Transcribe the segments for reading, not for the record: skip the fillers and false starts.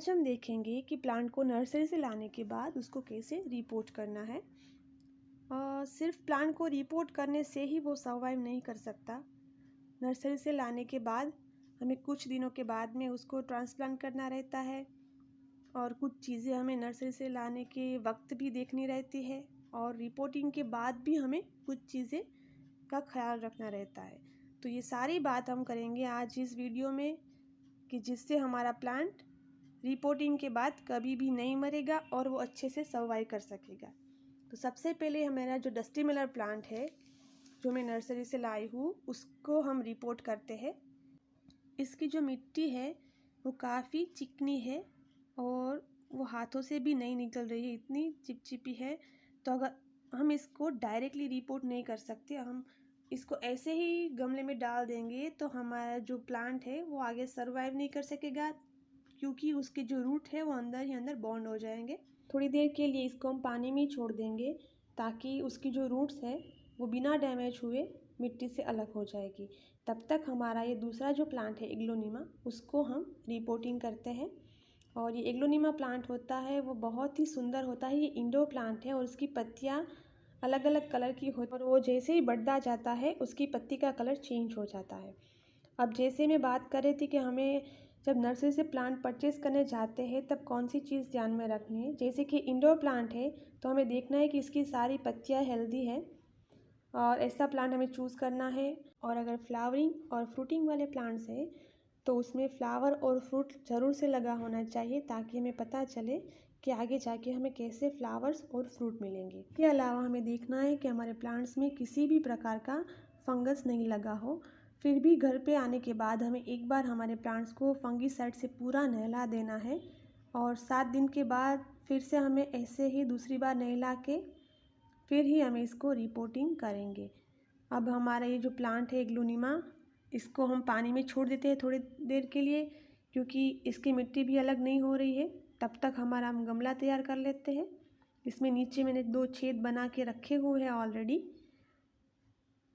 आज हम देखेंगे कि प्लांट को नर्सरी से लाने के बाद उसको कैसे रिपोर्ट करना है। सिर्फ प्लांट को रिपोर्ट करने से ही वो सर्वाइव नहीं कर सकता। नर्सरी से लाने के बाद हमें कुछ दिनों के बाद में उसको ट्रांसप्लांट करना रहता है और कुछ चीज़ें हमें नर्सरी से लाने के वक्त भी देखनी रहती है और रिपोर्टिंग के बाद भी हमें कुछ चीज़ें का ख्याल रखना रहता है। तो ये सारी बात हम करेंगे आज इस वीडियो में कि जिससे हमारा प्लांट रिपोर्टिंग के बाद कभी भी नहीं मरेगा और वो अच्छे से सर्वाइव कर सकेगा। तो सबसे पहले हमारा जो डस्टी मिलर प्लांट है जो मैं नर्सरी से लाई हूँ उसको हम रिपोर्ट करते हैं। इसकी जो मिट्टी है वो काफ़ी चिकनी है और वो हाथों से भी नहीं निकल रही है, इतनी चिपचिपी है। तो अगर हम इसको डायरेक्टली रिपोर्ट नहीं कर सकते, हम इसको ऐसे ही गमले में डाल देंगे तो हमारा जो प्लांट है वो आगे सर्वाइव नहीं कर सकेगा क्योंकि उसके जो रूट है वो अंदर ही अंदर बॉन्ड हो जाएंगे। थोड़ी देर के लिए इसको हम पानी में ही छोड़ देंगे ताकि उसकी जो रूट्स है वो बिना डैमेज हुए मिट्टी से अलग हो जाएगी। तब तक हमारा ये दूसरा जो प्लांट है एग्लोनिमा उसको हम रिपोर्टिंग करते हैं। और ये एग्लोनिमा प्लांट होता है वो बहुत ही सुंदर होता है। ये इंडोर प्लांट है और उसकी पत्तियाँ अलग अलग कलर की होती है और वो जैसे ही बढ़ता जाता है उसकी पत्ती का कलर चेंज हो जाता है। अब जैसे मैं बात कर रही थी कि हमें जब नर्सरी से प्लांट परचेज़ करने जाते हैं तब कौन सी चीज़ ध्यान में रखनी है। जैसे कि इंडोर प्लांट है तो हमें देखना है कि इसकी सारी पत्तियाँ हेल्दी है और ऐसा प्लांट हमें चूज़ करना है। और अगर फ्लावरिंग और फ्रूटिंग वाले प्लांट्स हैं तो उसमें फ्लावर और फ्रूट ज़रूर से लगा होना चाहिए ताकि हमें पता चले कि आगे जाके हमें कैसे फ्लावर्स और फ्रूट मिलेंगे। इसके अलावा हमें देखना है कि हमारे प्लांट्स में किसी भी प्रकार का फंगस नहीं लगा हो। फिर भी घर पे आने के बाद हमें एक बार हमारे प्लांट्स को फंगीसाइड से पूरा नहला देना है और 7 दिन के बाद फिर से हमें ऐसे ही दूसरी बार नहला के फिर ही हमें इसको रिपोर्टिंग करेंगे। अब हमारा ये जो प्लांट है एग्लोनिमा इसको हम पानी में छोड़ देते हैं थोड़ी देर के लिए क्योंकि इसकी मिट्टी भी अलग नहीं हो रही है। तब तक हमारा हम गमला तैयार कर लेते हैं। इसमें नीचे मैंने 2 छेद बना के रखे हुए हैं ऑलरेडी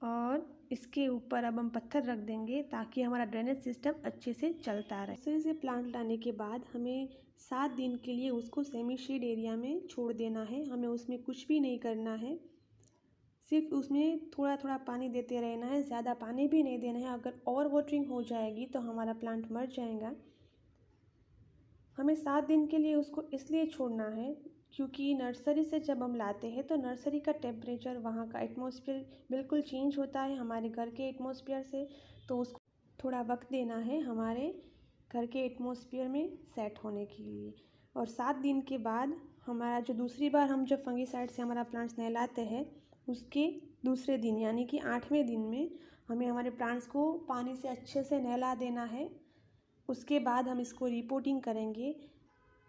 और इसके ऊपर अब हम पत्थर रख देंगे ताकि हमारा ड्रेनेज सिस्टम अच्छे से चलता रहे। नर्सरी से प्लांट लाने के बाद हमें 7 दिन के लिए उसको सेमी शेड एरिया में छोड़ देना है। हमें उसमें कुछ भी नहीं करना है, सिर्फ उसमें थोड़ा थोड़ा पानी देते रहना है, ज़्यादा पानी भी नहीं देना है। अगर ओवर वाटरिंग हो जाएगी तो हमारा प्लांट मर जाएगा। हमें 7 दिन के लिए उसको इसलिए छोड़ना है क्योंकि नर्सरी से जब हम लाते हैं तो नर्सरी का टेम्परेचर, वहाँ का एटमॉस्फेयर बिल्कुल चेंज होता है हमारे घर के एटमॉस्फेयर से। तो उसको थोड़ा वक्त देना है हमारे घर के एटमॉस्फेयर में सेट होने के लिए। और 7 दिन के बाद हमारा जो दूसरी बार हम जब फंगीसाइड से हमारा प्लांट्स नहलाते हैं उसके दूसरे दिन यानी कि 8वें दिन में हमें हमारे प्लांट्स को पानी से अच्छे से नहला देना है। उसके बाद हम इसको रिपोर्टिंग करेंगे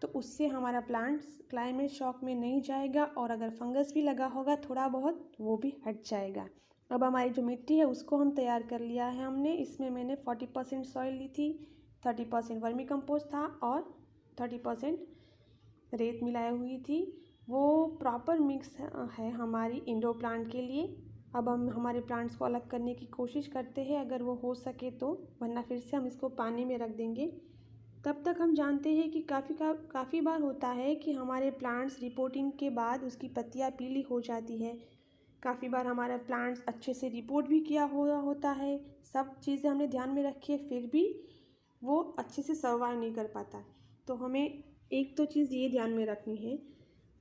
तो उससे हमारा प्लांट्स क्लाइमेट शॉक में नहीं जाएगा और अगर फंगस भी लगा होगा थोड़ा बहुत वो भी हट जाएगा। अब हमारी जो मिट्टी है उसको हम तैयार कर लिया है हमने। इसमें मैंने 40% सॉइल ली थी, 30% वर्मी कंपोस्ट था और 30% रेत मिलाई हुई थी। वो प्रॉपर मिक्स है हमारी इंडोर प्लांट के लिए। अब हम हमारे प्लांट्स को अलग करने की कोशिश करते हैं अगर वो हो सके तो, वरना फिर से हम इसको पानी में रख देंगे। तब तक हम जानते हैं कि काफ़ी बार होता है कि हमारे प्लांट्स रिपोर्टिंग के बाद उसकी पत्तियां पीली हो जाती है। काफ़ी बार हमारा प्लांट्स अच्छे से रिपोर्ट भी किया हुआ होता है, सब चीज़ें हमने ध्यान में रखी है, फिर भी वो अच्छे से सर्वाइव नहीं कर पाता। तो हमें एक तो चीज़ ये ध्यान में रखनी है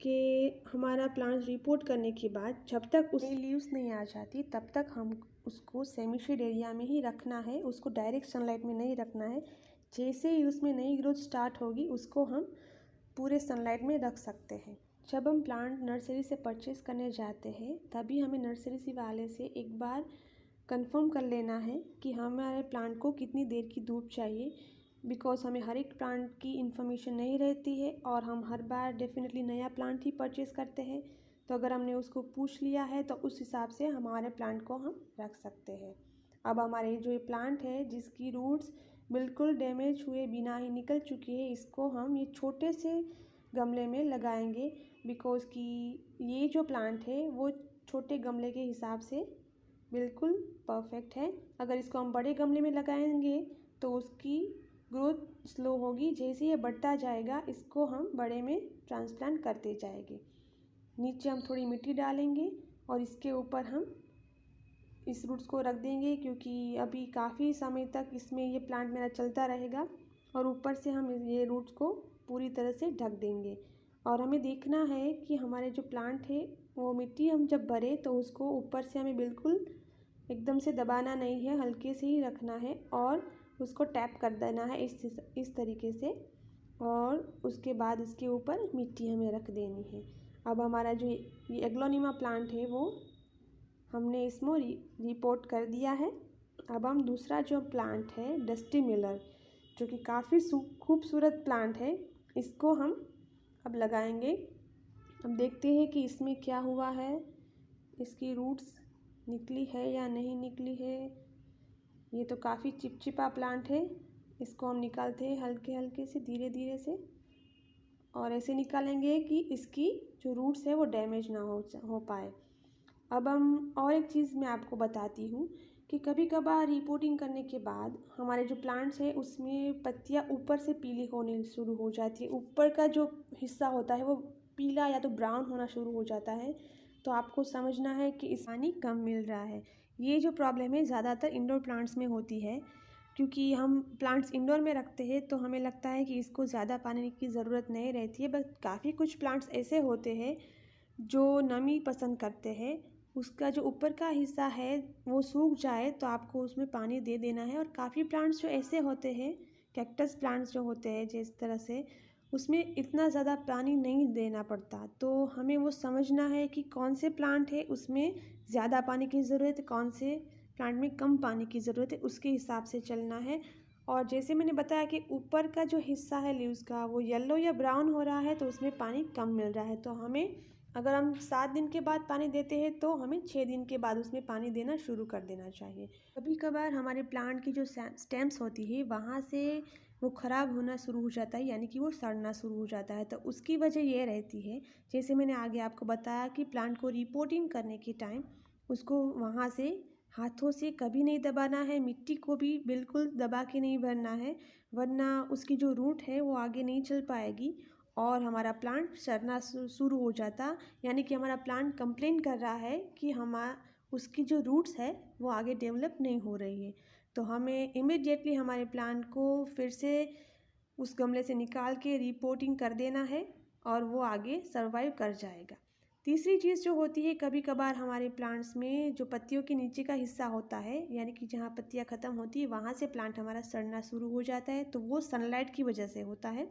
कि हमारा प्लांट रिपोर्ट करने के बाद जब तक उसमें लीव्स नहीं आ जाती तब तक हम उसको सेमी शेड एरिया में ही रखना है, उसको डायरेक्ट सनलाइट में नहीं रखना है। जैसे ही उसमें नई ग्रोथ स्टार्ट होगी उसको हम पूरे सनलाइट में रख सकते हैं। जब हम प्लांट नर्सरी से परचेज़ करने जाते हैं तभी हमें नर्सरी से वाले से एक बार कंफर्म कर लेना है कि हमारे प्लांट को कितनी देर की धूप चाहिए, बिकॉज़ हमें हर एक प्लांट की इन्फॉर्मेशन नहीं रहती है और हम हर बार डेफिनेटली नया प्लांट ही परचेज़ करते हैं। तो अगर हमने उसको पूछ लिया है तो उस हिसाब से हमारे प्लांट को हम रख सकते हैं। अब हमारे जो ये प्लांट है जिसकी रूट्स बिल्कुल डैमेज हुए बिना ही निकल चुकी है, इसको हम ये छोटे से गमले में लगाएंगे बिकॉज़ कि ये जो प्लांट है वो छोटे गमले के हिसाब से बिल्कुल परफेक्ट है। अगर इसको हम बड़े गमले में लगाएंगे तो उसकी ग्रोथ स्लो होगी। जैसे ये बढ़ता जाएगा इसको हम बड़े में ट्रांसप्लांट करते जाएंगे। नीचे हम थोड़ी मिट्टी डालेंगे और इसके ऊपर हम इस रूट्स को रख देंगे, क्योंकि अभी काफ़ी समय तक इसमें ये प्लांट मेरा चलता रहेगा। और ऊपर से हम ये रूट्स को पूरी तरह से ढक देंगे। और हमें देखना है कि हमारे जो प्लांट है वो मिट्टी हम जब भरे तो उसको ऊपर से हमें बिल्कुल एकदम से दबाना नहीं है, हल्के से ही रखना है और उसको टैप कर देना है इस तरीके से। और उसके बाद इसके ऊपर मिट्टी हमें रख देनी है। अब हमारा जो ये एग्लोनिमा प्लांट है वो हमने इसमें रिपोर्ट कर दिया है। अब हम दूसरा जो प्लांट है डस्टी मिलर, जो कि काफ़ी खूबसूरत प्लांट है, इसको हम अब लगाएंगे। अब देखते हैं कि इसमें क्या हुआ है, इसकी रूट्स निकली है या नहीं निकली है। ये तो काफ़ी चिपचिपा प्लांट है, इसको हम निकालते हैं हल्के हल्के से, धीरे धीरे से। और ऐसे निकालेंगे कि इसकी जो रूट्स है वो डैमेज ना हो पाए। अब हम और एक चीज़ मैं आपको बताती हूँ कि कभी कभार रिपोर्टिंग करने के बाद हमारे जो प्लांट्स है उसमें पत्तियाँ ऊपर से पीली होने शुरू हो जाती है। ऊपर का जो हिस्सा होता है वो पीला या तो ब्राउन होना शुरू हो जाता है। तो आपको समझना है कि इस पानी कम मिल रहा है। ये जो प्रॉब्लम है ज़्यादातर इंडोर प्लांट्स में होती है, क्योंकि हम प्लांट्स इंडोर में रखते हैं तो हमें लगता है कि इसको ज़्यादा पानी की ज़रूरत नहीं रहती है। बट काफ़ी कुछ प्लांट्स ऐसे होते हैं जो नमी पसंद करते हैं। उसका जो ऊपर का हिस्सा है वो सूख जाए तो आपको उसमें पानी दे देना है। और काफ़ी प्लांट्स जो ऐसे होते हैं, कैक्टस प्लांट्स जो होते हैं जिस तरह से, उसमें इतना ज़्यादा पानी नहीं देना पड़ता। तो हमें वो समझना है कि कौन से प्लांट है उसमें ज़्यादा पानी की ज़रूरत है, कौन से प्लांट में कम पानी की ज़रूरत है, उसके हिसाब से चलना है। और जैसे मैंने बताया कि ऊपर का जो हिस्सा है लीव्स का वो येलो या ब्राउन हो रहा है तो उसमें पानी कम मिल रहा है। तो हमें, अगर हम 7 दिन के बाद पानी देते हैं तो हमें 6 दिन के बाद उसमें पानी देना शुरू कर देना चाहिए। कभी कभार हमारे प्लांट की जो स्टेम्स होती है वहाँ से वो ख़राब होना शुरू हो जाता है, यानी कि वो सड़ना शुरू हो जाता है। तो उसकी वजह ये रहती है, जैसे मैंने आगे आपको बताया कि प्लांट को रिपोर्टिंग करने के टाइम उसको वहाँ से हाथों से कभी नहीं दबाना है, मिट्टी को भी बिल्कुल दबा के नहीं भरना है, वरना उसकी जो रूट है वो आगे नहीं चल पाएगी और हमारा प्लांट सड़ना शुरू हो जाता। यानी कि हमारा प्लांट कंप्लेन कर रहा है कि उसकी जो रूट्स है वो आगे डेवलप नहीं हो रही है। तो हमें इमिडिएटली हमारे प्लांट को फिर से उस गमले से निकाल के रिपोर्टिंग कर देना है और वो आगे सर्वाइव कर जाएगा। तीसरी चीज़ जो होती है, कभी कभार हमारे प्लांट्स में जो पत्तियों के नीचे का हिस्सा होता है, यानी कि जहाँ पत्तियाँ ख़त्म होती है वहाँ से प्लांट हमारा सड़ना शुरू हो जाता है। तो वो सनलाइट की वजह से होता है।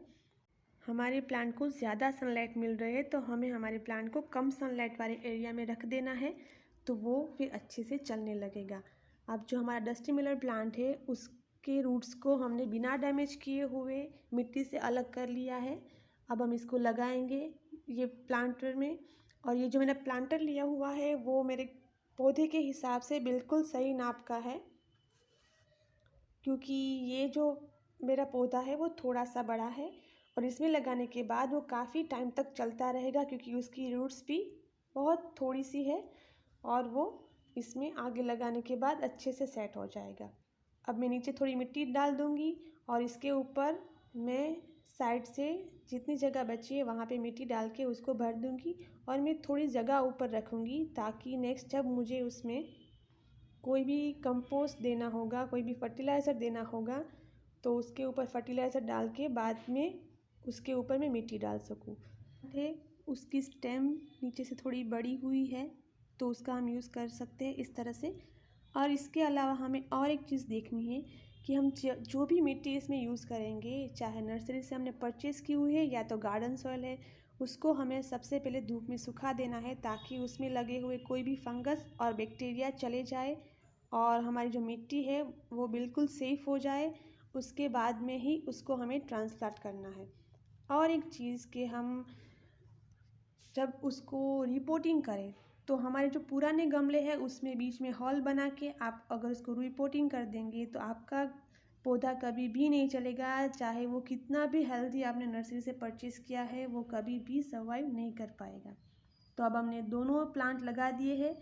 हमारे प्लांट को ज़्यादा सनलाइट मिल रही है तो हमें हमारे प्लांट को कम सनलाइट वाले एरिया में रख देना है, तो वो फिर अच्छे से चलने लगेगा। अब जो हमारा डस्टी मिलर प्लांट है उसके रूट्स को हमने बिना डैमेज किए हुए मिट्टी से अलग कर लिया है। अब हम इसको लगाएंगे ये प्लांटर में। और ये जो मैंने प्लांटर लिया हुआ है वो मेरे पौधे के हिसाब से बिल्कुल सही नाप का है, क्योंकि ये जो मेरा पौधा है वो थोड़ा सा बड़ा है और इसमें लगाने के बाद वो काफ़ी टाइम तक चलता रहेगा, क्योंकि उसकी रूट्स भी बहुत थोड़ी सी है और वो इसमें आगे लगाने के बाद अच्छे से सेट हो जाएगा। अब मैं नीचे थोड़ी मिट्टी डाल दूँगी और इसके ऊपर मैं साइड से जितनी जगह बची है वहाँ पे मिट्टी डाल के उसको भर दूँगी। और मैं थोड़ी जगह ऊपर रखूँगी ताकि नेक्स्ट जब मुझे उसमें कोई भी कंपोस्ट देना होगा, कोई भी फर्टिलाइज़र देना होगा, तो उसके ऊपर फर्टिलाइज़र डाल के बाद में उसके ऊपर मैं मिट्टी डाल सकूँ। उसकी स्टेम नीचे से थोड़ी बड़ी हुई है तो उसका हम यूज़ कर सकते हैं इस तरह से। और इसके अलावा हमें और एक चीज़ देखनी है कि हम जो भी मिट्टी इसमें यूज़ करेंगे, चाहे नर्सरी से हमने परचेज़ की हुई है या तो गार्डन सॉइल है, उसको हमें सबसे पहले धूप में सुखा देना है ताकि उसमें लगे हुए कोई भी फंगस और बैक्टीरिया चले जाए और हमारी जो मिट्टी है वो बिल्कुल सेफ़ हो जाए। उसके बाद में ही उसको हमें ट्रांसप्लांट करना है। और एक चीज़ कि हम जब उसको रिपोर्टिंग करें तो हमारे जो पुराने गमले हैं उसमें बीच में हॉल बना के आप अगर उसको रिपोर्टिंग कर देंगे तो आपका पौधा कभी भी नहीं चलेगा, चाहे वो कितना भी हेल्दी आपने नर्सरी से परचेज़ किया है वो कभी भी सर्वाइव नहीं कर पाएगा। तो अब हमने दोनों प्लांट लगा दिए हैं।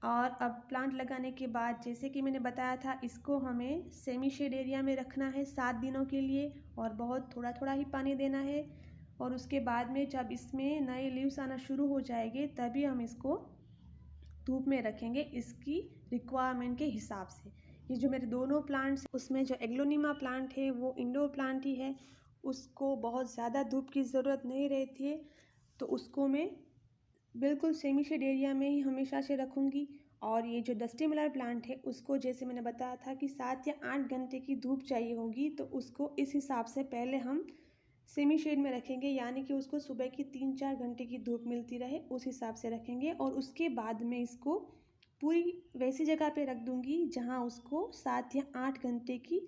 और अब प्लांट लगाने के बाद जैसे कि मैंने बताया था, इसको हमें सेमी शेड एरिया में रखना है 7 दिनों के लिए और बहुत थोड़ा थोड़ा ही पानी देना है। और उसके बाद में जब इसमें नए लीव्स आना शुरू हो जाएंगे तभी हम इसको धूप में रखेंगे इसकी रिक्वायरमेंट के हिसाब से। ये जो मेरे दोनों प्लांट्स, उसमें जो एग्लोनिमा प्लांट है वो इंडोर प्लांट ही है, उसको बहुत ज़्यादा धूप की ज़रूरत नहीं रहती है, तो उसको मैं बिल्कुल सेमी शेड एरिया में ही हमेशा से रखूँगी। और ये जो डस्टी मिलर प्लांट है उसको जैसे मैंने बताया था कि 7 या 8 घंटे की धूप चाहिए होगी, तो उसको इस हिसाब से पहले हम सेमी शेड में रखेंगे, यानी कि उसको सुबह की 3-4 घंटे की धूप मिलती रहे उस हिसाब से रखेंगे। और उसके बाद में इसको पूरी वैसी जगह पे रख दूँगी जहाँ उसको 7 या 8 घंटे की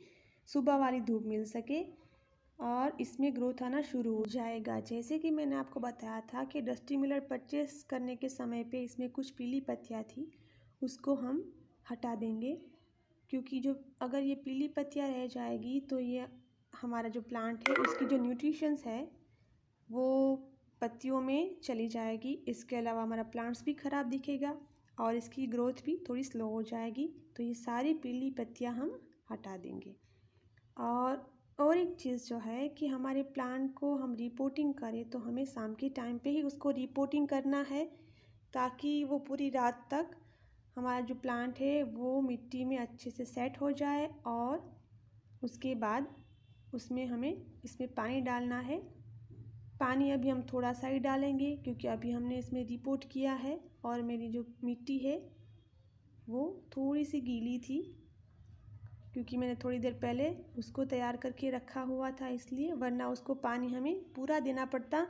सुबह वाली धूप मिल सके और इसमें ग्रोथ आना शुरू हो जाएगा। जैसे कि मैंने आपको बताया था कि डस्टी मिलर परचेस करने के समय पे इसमें कुछ पीली पत्तियाँ थी, उसको हम हटा देंगे, क्योंकि जो अगर ये पीली पत्तियाँ रह जाएगी तो ये हमारा जो प्लांट है उसकी जो न्यूट्रिशंस है वो पत्तियों में चली जाएगी। इसके अलावा हमारा प्लांट्स भी ख़राब दिखेगा और इसकी ग्रोथ भी थोड़ी स्लो हो जाएगी। तो ये सारी पीली पत्तियाँ हम हटा देंगे। और एक चीज़ जो है कि हमारे प्लांट को हम रिपोर्टिंग करें तो हमें शाम के टाइम पे ही उसको रिपोर्टिंग करना है, ताकि वो पूरी रात तक हमारा जो प्लांट है वो मिट्टी में अच्छे से सेट हो जाए। और उसके बाद इसमें पानी डालना है। पानी अभी हम थोड़ा सा ही डालेंगे क्योंकि अभी हमने इसमें रिपोर्ट किया है और मेरी जो मिट्टी है वो थोड़ी सी गीली थी, क्योंकि मैंने थोड़ी देर पहले उसको तैयार करके रखा हुआ था इसलिए, वरना उसको पानी हमें पूरा देना पड़ता,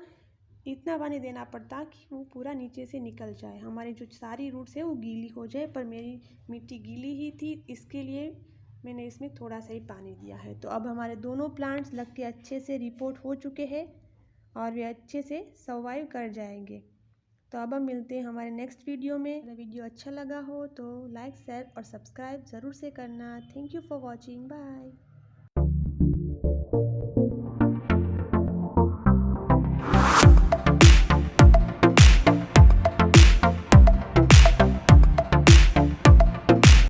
इतना पानी देना पड़ता कि वो पूरा नीचे से निकल जाए, हमारी जो सारी रूट्स है वो गीली हो जाए। पर मेरी मिट्टी गीली ही थी, इसके लिए मैंने इसमें थोड़ा सा ही पानी दिया है। तो अब हमारे दोनों प्लांट्स लग के अच्छे से रिपोर्ट हो चुके हैं और वे अच्छे से सर्वाइव कर जाएंगे। तो अब हम मिलते हैं हमारे नेक्स्ट वीडियो में। अगर वीडियो अच्छा लगा हो तो लाइक, शेयर और सब्सक्राइब ज़रूर से करना। Thank you for watching. Bye.